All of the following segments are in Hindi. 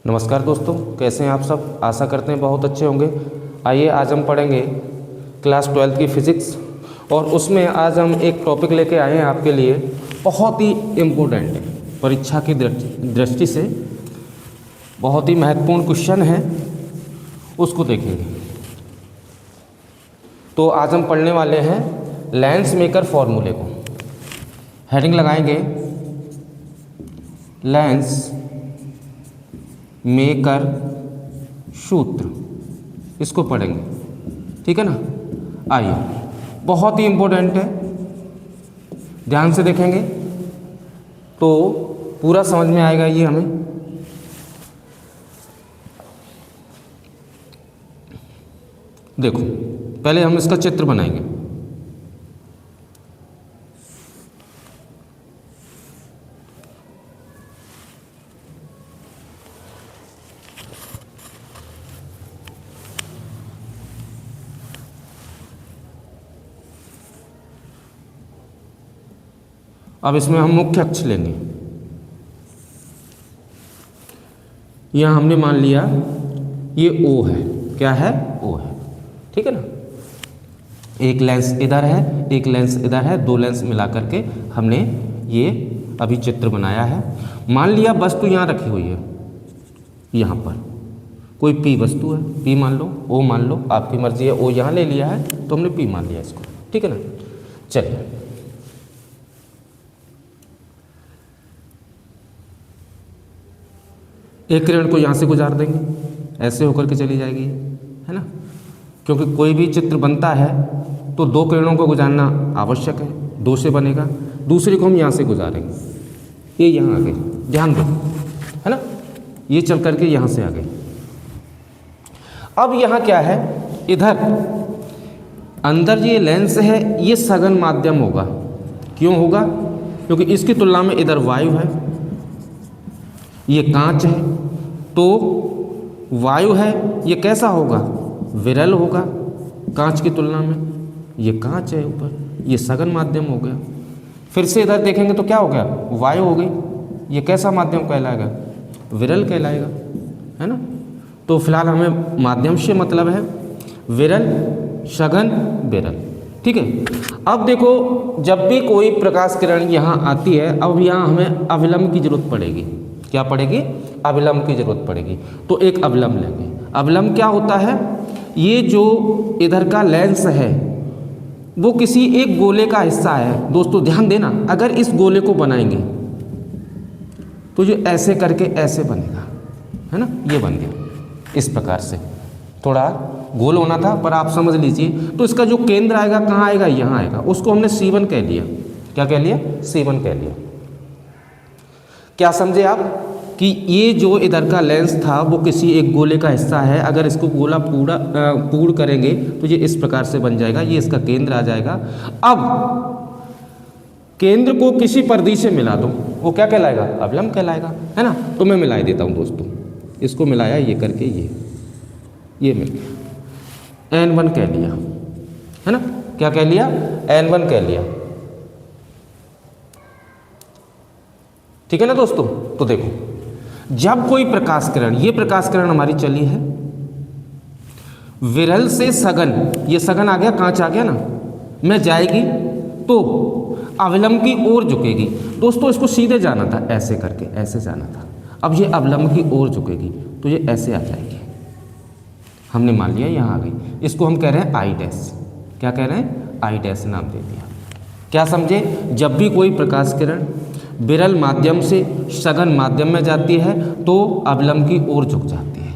नमस्कार दोस्तों, कैसे हैं आप सब। आशा करते हैं बहुत अच्छे होंगे। आइए आज हम पढ़ेंगे क्लास 12 की फ़िज़िक्स और उसमें आज हम एक टॉपिक लेके आए हैं आपके लिए, बहुत ही इम्पोर्टेंट है, परीक्षा की दृष्टि से बहुत ही महत्वपूर्ण क्वेश्चन है, उसको देखेंगे। तो आज हम पढ़ने वाले हैं लेंस मेकर फॉर्मूले को। हेडिंग लगाएंगे लेंस मेकर सूत्र, इसको पढ़ेंगे, ठीक है ना। आइए, बहुत ही इम्पोर्टेंट है, ध्यान से देखेंगे तो पूरा समझ में आएगा ये हमें। देखो, पहले हम इसका चित्र बनाएंगे। अब इसमें हम मुख्य अक्ष लेंगे। यहां हमने मान लिया ये O है। क्या है? O है, ठीक है ना। एक लेंस इधर है, एक लेंस इधर है, दो लेंस मिला करके हमने ये अभी चित्र बनाया है। मान लिया वस्तु यहाँ रखी हुई है, यहाँ पर कोई P वस्तु है, P मान लो, O मान लो, आपकी मर्जी है। O यहाँ ले लिया है तो हमने P मान लिया इसको, ठीक है ना। चलिए, एक किरण को यहाँ से गुजार देंगे, ऐसे होकर के चली जाएगी, है ना। क्योंकि कोई भी चित्र बनता है तो दो किरणों को गुजारना आवश्यक है, दो से बनेगा। दूसरी को हम यहाँ से गुजारेंगे, ये यहाँ आ गई, ध्यान दो, है ना। ये चल करके यहाँ से आ गई। अब यहाँ क्या है, इधर अंदर ये लेंस है, ये सघन माध्यम होगा। क्यों होगा? क्योंकि इसकी तुलना में इधर वायु है, ये कांच है, तो वायु है, ये कैसा होगा? विरल होगा कांच की तुलना में। ये कांच है ऊपर, ये सघन माध्यम हो गया। फिर से इधर देखेंगे तो क्या हो गया? वायु हो गई, ये कैसा माध्यम कहलाएगा? विरल कहलाएगा, है ना। तो फिलहाल हमें माध्यम से मतलब है विरल, सघन, विरल, ठीक है। अब देखो, जब भी कोई प्रकाश किरण यहाँ आती है, अब यहाँ हमें अविलंब की जरूरत पड़ेगी। क्या पड़ेगी? अविलंब की जरूरत पड़ेगी। तो एक अविलंब लेंगे। अविलंब क्या होता है? ये जो इधर का लेंस है वो किसी एक गोले का हिस्सा है। दोस्तों ध्यान देना, अगर इस गोले को बनाएंगे तो जो ऐसे करके ऐसे बनेगा, है ना। ये बन गया इस प्रकार से, थोड़ा गोल होना था पर आप समझ लीजिए। तो इसका जो केंद्र आएगा कहाँ आएगा? यहाँ आएगा। उसको हमने C1 कह लिया। क्या कह लिया? C1 कह लिया। क्या समझे आप कि ये जो इधर का लेंस था वो किसी एक गोले का हिस्सा है। अगर इसको गोला पूर्ण करेंगे तो ये इस प्रकार से बन जाएगा, ये इसका केंद्र आ जाएगा। अब केंद्र को किसी परिधि से मिला दो, वो क्या कहलाएगा? अविलंब कहलाएगा, है ना। तो मैं मिला देता हूँ दोस्तों, इसको मिलाया ये करके, ये मिल गया, N1 कह लिया, है ना। क्या कह लिया? N1 कह लिया, ठीक है ना दोस्तों। तो देखो, जब कोई प्रकाश किरण, ये प्रकाश किरण हमारी चली है विरल से सघन, ये सघन आ गया, कांच आ गया ना, में जाएगी तो अविलंब की ओर झुकेगी। दोस्तों इसको सीधे जाना था, ऐसे करके ऐसे जाना था। अब ये अविलंब की ओर झुकेगी तो ये ऐसे आ जाएगी। हमने मान लिया यहाँ आ गई। इसको हम कह रहे हैं आई डैश। क्या कह रहे हैं? आई डैश नाम दे दिया। क्या समझे? जब भी कोई प्रकाश किरण विरल माध्यम से सघन माध्यम में जाती है तो अविलंब की ओर झुक जाती है।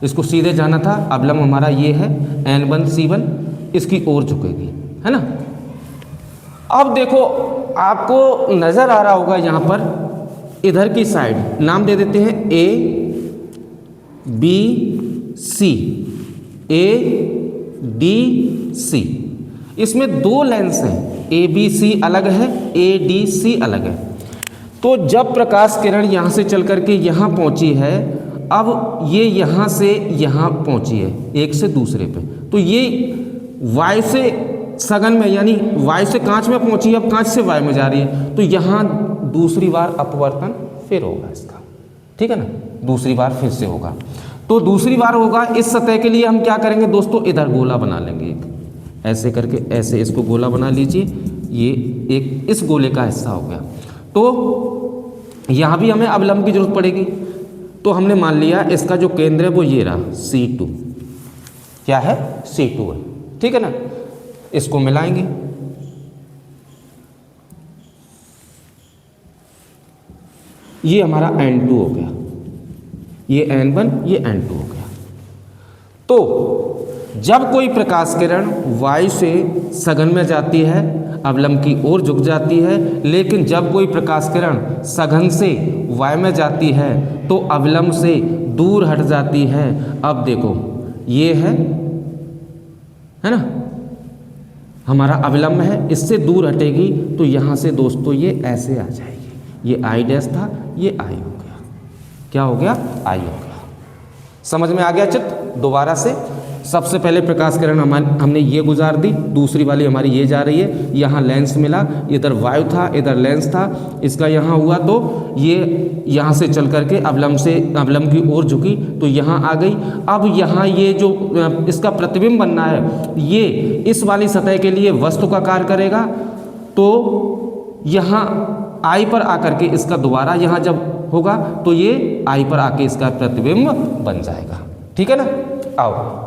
इसको सीधे जाना था, अविलंब हमारा ये है N1 C1, इसकी ओर झुकेगी, है ना। अब देखो, आपको नजर आ रहा होगा यहाँ पर इधर की साइड नाम दे देते हैं A B C, A D C। इसमें दो लेंस हैं, A B C अलग है, A D C अलग है। तो जब प्रकाश किरण यहाँ से चल करके यहाँ पहुँची है, अब ये यहाँ से यहाँ पहुँची है, एक से दूसरे पे, तो ये Y से सघन में यानी Y से कांच में पहुँची, अब कांच से Y में जा रही है, तो यहाँ दूसरी बार अपवर्तन फिर होगा इसका, ठीक है ना। दूसरी बार फिर से होगा। तो दूसरी बार होगा इस सतह के लिए हम क्या करेंगे दोस्तों, इधर गोला बना लेंगे एक, ऐसे करके ऐसे इसको गोला बना लीजिए, ये एक इस गोले का हिस्सा हो गया। तो यहाँ भी हमें अवलंब की जरूरत पड़ेगी। तो हमने मान लिया इसका जो केंद्र है वो ये रहा C2, क्या है C2 है, ठीक है ना। इसको मिलाएंगे, ये हमारा N2 हो गया, ये N1, ये N2 हो गया। तो जब कोई प्रकाश किरण वायु से सघन में जाती है अवलंब की ओर झुक जाती है, लेकिन जब कोई प्रकाश किरण सघन से वायु में जाती है तो अवलंब से दूर हट जाती है। अब देखो ये है ना, हमारा अवलंब है, इससे दूर हटेगी तो यहाँ से दोस्तों ये ऐसे आ जाएगी, ये I डैश था, ये I हो गया, क्या हो गया I हो गया। समझ में आ गया चित्र। दोबारा से सबसे पहले प्रकाश किरण हमने ये गुजार दी, दूसरी वाली हमारी ये जा रही है, यहाँ लेंस मिला, इधर वायु था इधर लेंस था, इसका यहाँ हुआ तो ये यहाँ से चल करके अवलंब की ओर झुकी तो यहाँ आ गई। अब यहाँ ये जो इसका प्रतिबिंब बनना है ये इस वाली सतह के लिए वस्तु का कार्य करेगा, तो यहाँ I पर आकर के इसका दोबारा यहाँ जब होगा तो ये I पर आके इसका प्रतिबिंब बन जाएगा, ठीक है ना। आओ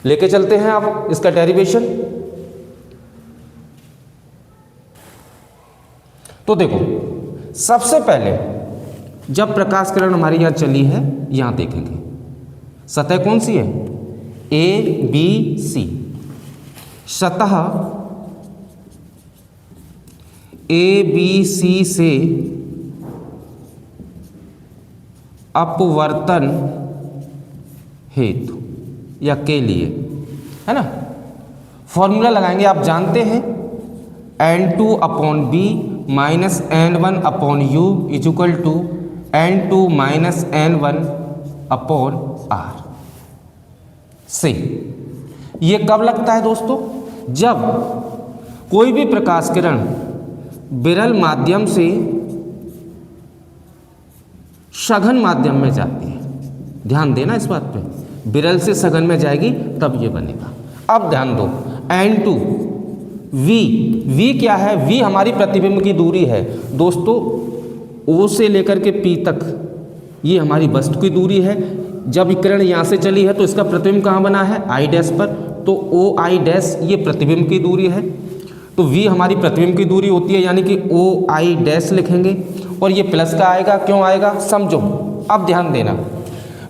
लेके चलते हैं आप इसका डेरिवेशन। तो देखो सबसे पहले जब प्रकाश किरण हमारी यहाँ चली है, यहाँ देखेंगे सतह कौन सी है ABC, सतह ABC से अपवर्तन हेतु या के लिए, है ना। फॉर्मूला लगाएंगे, आप जानते हैं N2/B minus N1/U equal to N2 minus N1/R से। ये कब लगता है दोस्तों, जब कोई भी प्रकाश किरण विरल माध्यम से सघन माध्यम में जाती है, ध्यान देना इस बात पे, विरल से सघन में जाएगी तब ये बनेगा। अब ध्यान दो N2 V क्या है, V हमारी प्रतिबिंब की दूरी है दोस्तों, O से लेकर के P तक ये हमारी वस्तु की दूरी है। जब किरण यहाँ से चली है तो इसका प्रतिबिंब कहाँ बना है I डैश पर, तो OI डैश ये प्रतिबिंब की दूरी है, तो V हमारी प्रतिबिंब की दूरी होती है, यानी कि OI डैश लिखेंगे और ये प्लस का आएगा, क्यों आएगा समझो। अब ध्यान देना,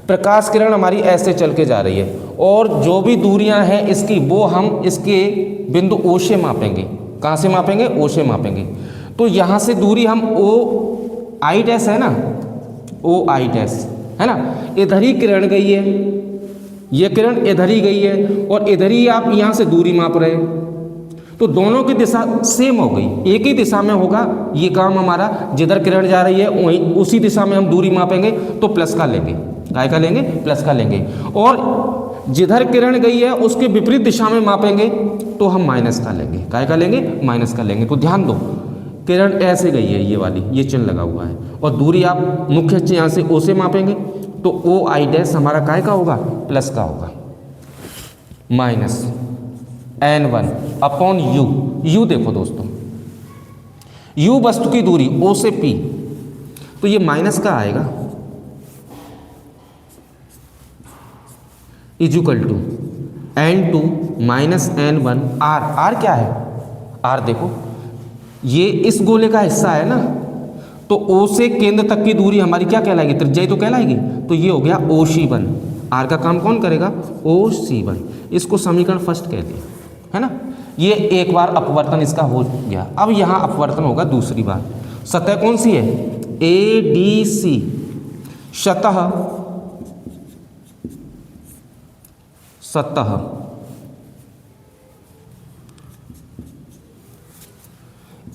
प्रकाश किरण हमारी ऐसे चल के जा रही है और जो भी दूरियां हैं इसकी वो हम इसके बिंदु O से मापेंगे। कहाँ से मापेंगे, O से मापेंगे। तो यहाँ से दूरी हम OI डैश है ना, OI डैश है ना, इधर ही किरण गई है, ये किरण इधर ही गई है और इधर ही आप यहाँ से दूरी माप रहे हैं, तो दोनों की दिशा सेम हो गई, एक ही दिशा में होगा ये काम हमारा। जिधर किरण जा रही है वहीं उसी दिशा में हम दूरी मापेंगे तो प्लस का लेंगे, काय का लेंगे प्लस का लेंगे, और जिधर किरण गई है उसके विपरीत दिशा में मापेंगे तो हम माइनस का लेंगे, काय का लेंगे माइनस का लेंगे। तो ध्यान दो किरण ऐसे गई है, ये वाली ये चिन्ह लगा हुआ है, और दूरी आप मुख्य यहाँ से O से मापेंगे तो OI डैश हमारा काय का होगा प्लस का होगा, माइनस N1/U। U देखो दोस्तों, U वस्तु की दूरी O से P, तो ये माइनस का आएगा equal to N2 minus N1R। R क्या है, R देखो ये इस गोले का हिस्सा है ना, तो O से केंद्र तक की दूरी हमारी क्या कहलाएगी, त्रिज्या ही तो कहलाएगी, तो ये हो गया OC1। R का काम कौन करेगा, OC1। इसको समीकरण फर्स्ट कह दिया है ना। ये एक बार अपवर्तन इसका हो गया। अब यहाँ अपवर्तन होगा दूसरी बार। सतह कौन सी है, ADC, सतह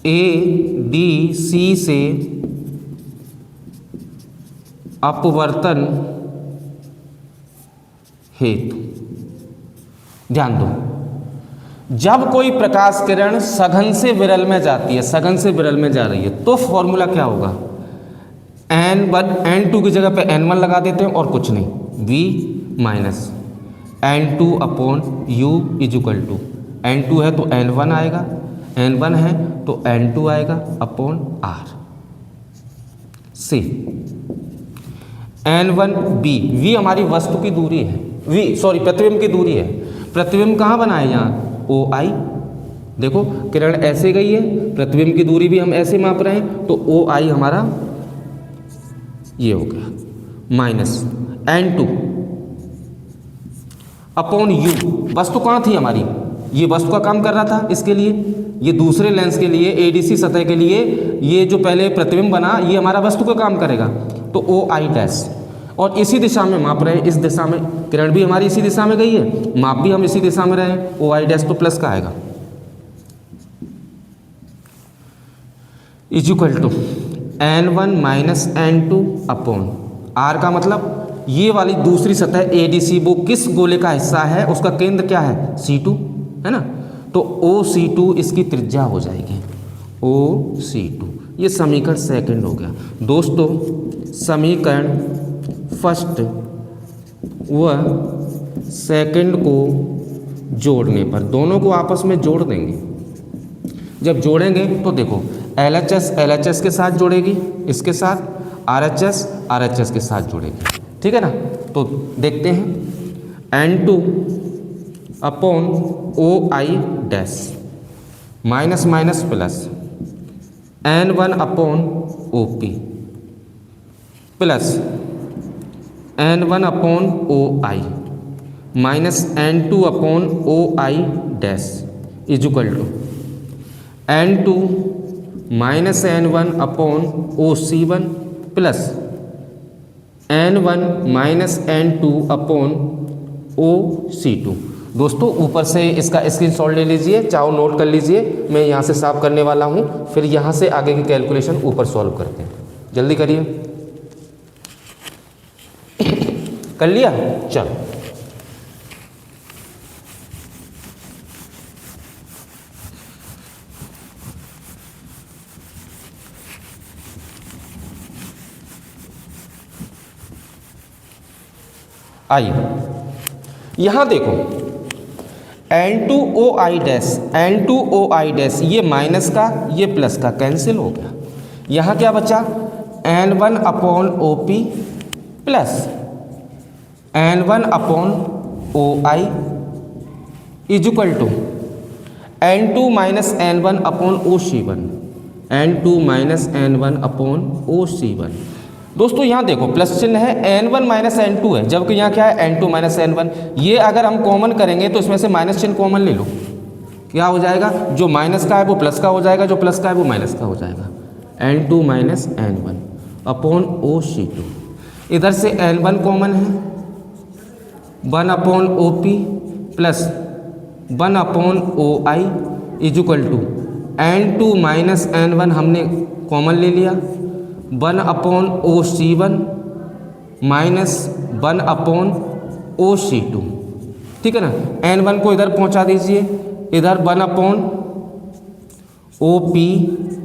ADC से अपवर्तन हेतु। ध्यान दो, जब कोई प्रकाश किरण सघन से विरल में जाती है, सघन से विरल में जा रही है, तो फॉर्मूला क्या होगा, N2 की जगह पे N1 लगा देते हैं और कुछ नहीं, V minus N2 upon U is equal to, N2 है तो N1 आएगा, N1 है तो N2 आएगा अपॉन R से N1B। V हमारी वस्तु की दूरी है, प्रतिबिंब की दूरी है। प्रतिबिंब कहाँ बना है यहाँ, OI। देखो किरण ऐसे गई है, प्रतिबिंब की दूरी भी हम ऐसे माप रहे हैं, तो OI हमारा ये हो गया माइनस N2 अपॉन U। वस्तु कहाँ थी हमारी, ये वस्तु का काम कर रहा था, इसके लिए ये दूसरे लेंस के लिए ADC सतह के लिए ये जो पहले प्रतिबिंब बना ये हमारा वस्तु का काम करेगा, तो OI डैश। और इसी दिशा में माप रहे हैं, इस दिशा में किरण भी हमारी इसी दिशा में गई है, माप भी हम इसी दिशा में रहे हैं, OI डैश तो प्लस का आएगा is equal to N1 minus N2 upon R का मतलब ये वाली दूसरी सतह ADC वो किस गोले का हिस्सा है, उसका केंद्र क्या है, C2 है ना, तो OC2 इसकी त्रिज्या हो जाएगी, OC2। ये समीकरण सेकंड हो गया। दोस्तों समीकरण फर्स्ट व सेकंड को जोड़ने पर, दोनों को आपस में जोड़ देंगे। जब जोड़ेंगे तो देखो LHS LHS के साथ जोड़ेगी, इसके साथ RHS RHS के साथ जोड़ेगी, ठीक है ना। तो देखते हैं N2 upon OI dash minus minus plus N1 upon OP plus N1 upon OI minus N2 upon OI dash is equal to N2 minus N1 upon OC1 plus N1 minus N2 upon OC2। दोस्तों ऊपर से इसका स्क्रीनशॉट ले लीजिए, चाहो नोट कर लीजिए, मैं यहाँ से साफ करने वाला हूँ, फिर यहाँ से आगे की कैलकुलेशन ऊपर सॉल्व करते हैं। जल्दी करिए, कर लिया, चलो। आइए यहाँ देखो N2OI डैश N2OI डैश, ये माइनस का ये प्लस का कैंसिल हो गया। यहाँ क्या बचा, N1 upon OP plus N1 upon OI is equal to N2 minus N1 upon OC1, N2 minus N1 upon OC1। दोस्तों यहाँ देखो प्लस चिन्ह है, N1 माइनस N2 है, जबकि यहाँ क्या है N2 माइनस N1। ये अगर हम कॉमन करेंगे तो इसमें से माइनस चिन्ह कॉमन ले लो, क्या हो जाएगा, जो माइनस का है वो प्लस का हो जाएगा, जो प्लस का है वो माइनस का हो जाएगा। N2 minus N1 upon OC2, इधर से N1 कॉमन है, 1 upon OP plus 1 upon OI is equal to N2 minus N1 हमने कॉमन ले लिया, 1 upon OC1 minus 1 upon OC2, ठीक है ना। N1 को इधर पहुंचा दीजिए, इधर 1 upon OP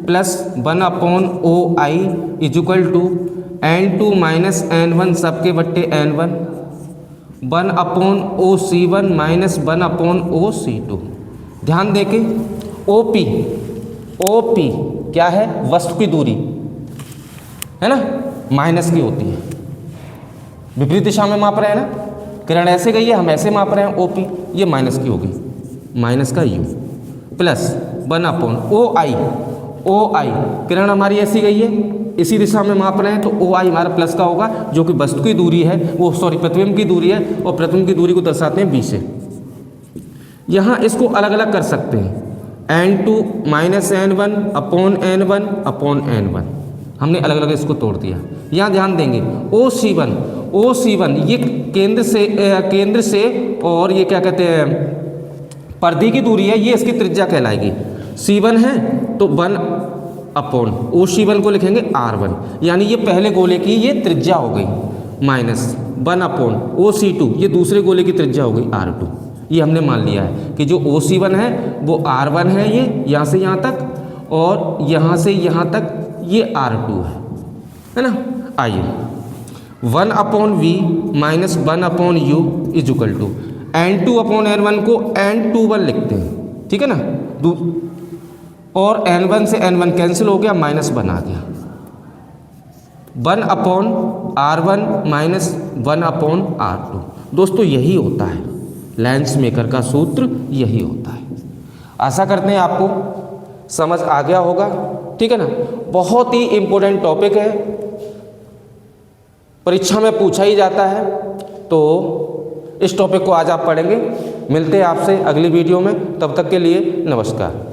plus 1 upon OI is equal to N2 minus N1 सबके बट्टे N1, 1 upon OC1 minus 1 upon OC2। ध्यान देके OP क्या है, वस्तु की दूरी है ना, माइनस की होती है, विपरीत दिशा में माप रहे हैं ना, किरण ऐसे गई है, हम ऐसे माप रहे हैं, OP ये माइनस की होगी, माइनस का U प्लस 1 अपॉन OI किरण हमारी ऐसी गई है, इसी दिशा में माप रहे हैं, तो OI हमारा प्लस का होगा, जो कि वस्तु की दूरी है, प्रतिबिंब की दूरी है, और प्रतिबिंब की दूरी को दर्शाते हैं B से। यहाँ इसको अलग अलग कर सकते हैं, N2 minus N1 upon N1 upon N1, हमने अलग अलग इसको तोड़ दिया। यहाँ ध्यान देंगे OC1 ये केंद्र से और ये क्या कहते हैं परिधि की दूरी है, ये इसकी त्रिज्या कहलाएगी। C1 है तो 1 अपॉन OC1 को लिखेंगे R1, यानी ये पहले गोले की ये त्रिज्या हो गई, माइनस 1 अपॉन OC2 ये दूसरे गोले की त्रिज्या हो गई R2। ये हमने मान लिया है कि जो OC1 है वो R1 है, ये यहाँ से यहाँ तक, और यहाँ से यहाँ तक ये R2 है है ना। आइए 1/v minus 1/u is equal to n2/n1 को n21 लिखते हैं, ठीक है ना। और n1 से n1 कैंसिल हो गया, -1 आ गया। 1/r1 minus 1/r2। दोस्तों यही होता है लेंस मेकर का सूत्र, यही होता है। आशा करते हैं आपको समझ आ गया होगा, ठीक है ना। बहुत ही इम्पोर्टेंट टॉपिक है, परीक्षा में पूछा ही जाता है, तो इस टॉपिक को आज आप पढ़ेंगे। मिलते हैं आपसे अगली वीडियो में, तब तक के लिए नमस्कार।